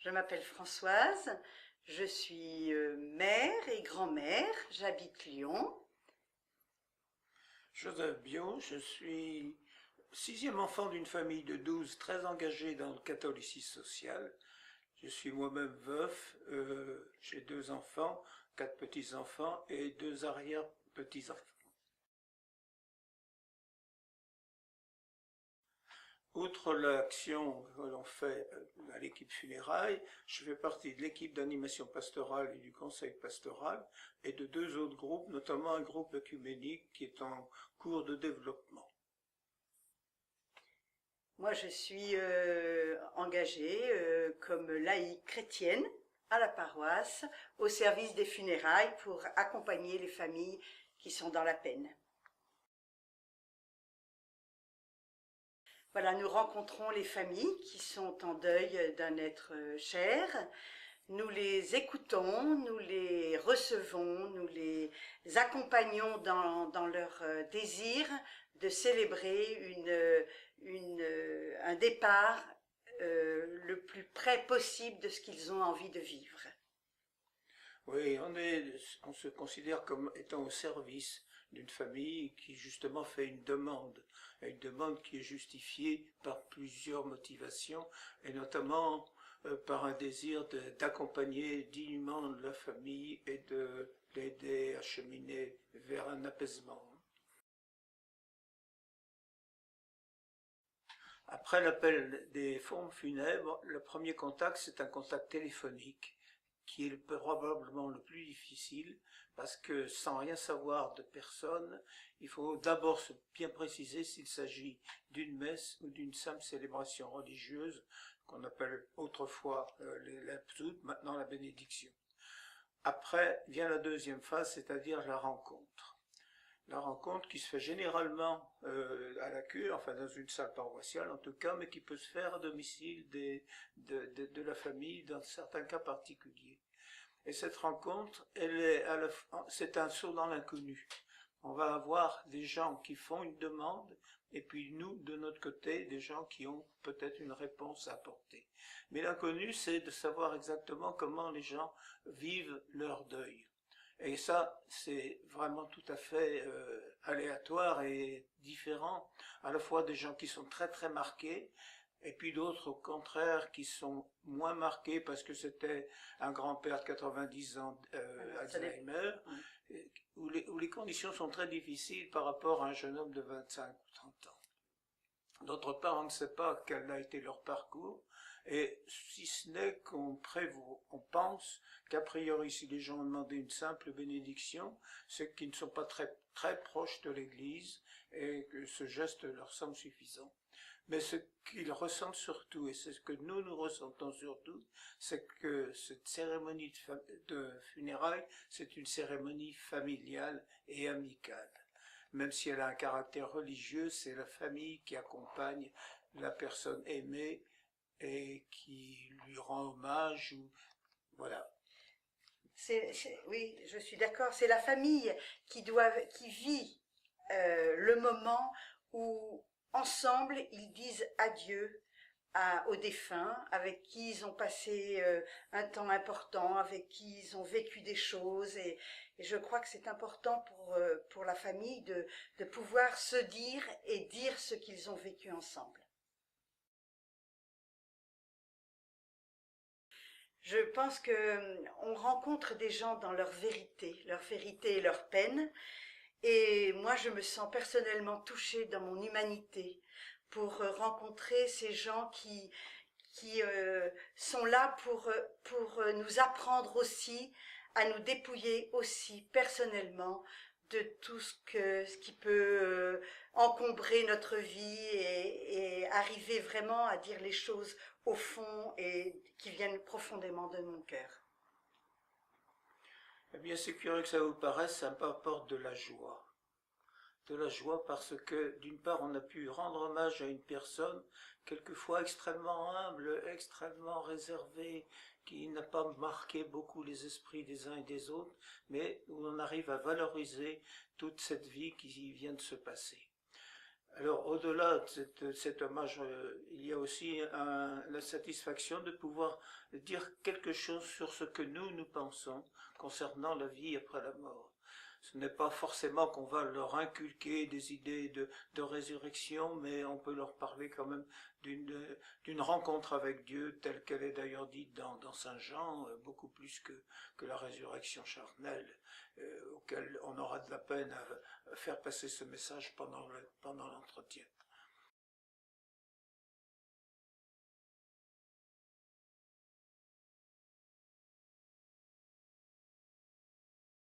Je m'appelle Françoise, je suis mère et grand-mère, j'habite Lyon. Joseph Biot, je suis sixième enfant d'une famille de 12 très engagée dans le catholicisme social. Je suis moi-même veuf, j'ai 2 enfants, 4 petits-enfants et 2 arrière-petits-enfants. Outre l'action que l'on fait à l'équipe funérailles, je fais partie de l'équipe d'animation pastorale et du conseil pastoral et de 2 autres groupes, notamment un groupe œcuménique qui est en cours de développement. Moi, je suis engagée comme laïque chrétienne à la paroisse, au service des funérailles pour accompagner les familles qui sont dans la peine. Voilà, nous rencontrons les familles qui sont en deuil d'un être cher. Nous les écoutons, nous les recevons, nous les accompagnons dans leur désir de célébrer un départ le plus près possible de ce qu'ils ont envie de vivre. Oui, on se considère comme étant au service d'une famille qui justement fait une demande qui est justifiée par plusieurs motivations, et notamment par un désir d'accompagner dignement la famille et de l'aider à cheminer vers un apaisement. Après l'appel des pompes funèbres, le premier contact, c'est un contact téléphonique, qui est probablement le plus difficile, parce que sans rien savoir de personne, il faut d'abord bien préciser s'il s'agit d'une messe ou d'une simple célébration religieuse, qu'on appelle autrefois l'absoute, maintenant la bénédiction. Après vient la deuxième phase, c'est-à-dire la rencontre. La rencontre qui se fait généralement à la cure, enfin dans une salle paroissiale en tout cas, mais qui peut se faire à domicile de la famille dans certains cas particuliers. Et cette rencontre, c'est un saut dans l'inconnu. On va avoir des gens qui font une demande, et puis nous, de notre côté, des gens qui ont peut-être une réponse à apporter. Mais l'inconnu, c'est de savoir exactement comment les gens vivent leur deuil. Et ça, c'est vraiment tout à fait aléatoire et différent, à la fois des gens qui sont très très marqués, et puis d'autres au contraire qui sont moins marqués parce que c'était un grand-père de 90 ans Alzheimer, où les conditions sont très difficiles par rapport à un jeune homme de 25 ou 30 ans. D'autre part, on ne sait pas quel a été leur parcours, et si ce n'est qu'on prévoit, on pense qu'a priori, si les gens ont demandé une simple bénédiction, c'est qu'ils ne sont pas très, très proches de l'Église, et que ce geste leur semble suffisant. Mais ce qu'ils ressentent surtout, et c'est ce que nous ressentons surtout, c'est que cette cérémonie de funérailles, c'est une cérémonie familiale et amicale. Même si elle a un caractère religieux, c'est la famille qui accompagne la personne aimée et qui lui rend hommage, voilà. Oui, je suis d'accord, c'est la famille qui vit le moment où ensemble ils disent adieu aux défunts, avec qui ils ont passé un temps important, avec qui ils ont vécu des choses, et je crois que c'est important pour la famille de pouvoir se dire et dire ce qu'ils ont vécu ensemble. Je pense que on rencontre des gens dans leur vérité et leur peine, et moi je me sens personnellement touchée dans mon humanité pour rencontrer ces gens qui sont là pour nous apprendre aussi à nous dépouiller aussi personnellement de tout ce qui peut encombrer notre vie et arriver vraiment à dire les choses au fond et qui viennent profondément de mon cœur. Eh bien, c'est curieux que ça vous paraisse, ça m'apporte de la joie. De la joie parce que, d'une part, on a pu rendre hommage à une personne, quelquefois extrêmement humble, extrêmement réservée, qui n'a pas marqué beaucoup les esprits des uns et des autres, mais où on arrive à valoriser toute cette vie qui vient de se passer. Alors, au-delà de cet hommage, il y a aussi la satisfaction de pouvoir dire quelque chose sur ce que nous pensons concernant la vie après la mort. Ce n'est pas forcément qu'on va leur inculquer des idées de résurrection, mais on peut leur parler quand même d'une rencontre avec Dieu, telle qu'elle est d'ailleurs dite dans Saint Jean, beaucoup plus que la résurrection charnelle, auquel on aura de la peine à faire passer ce message pendant l'entretien.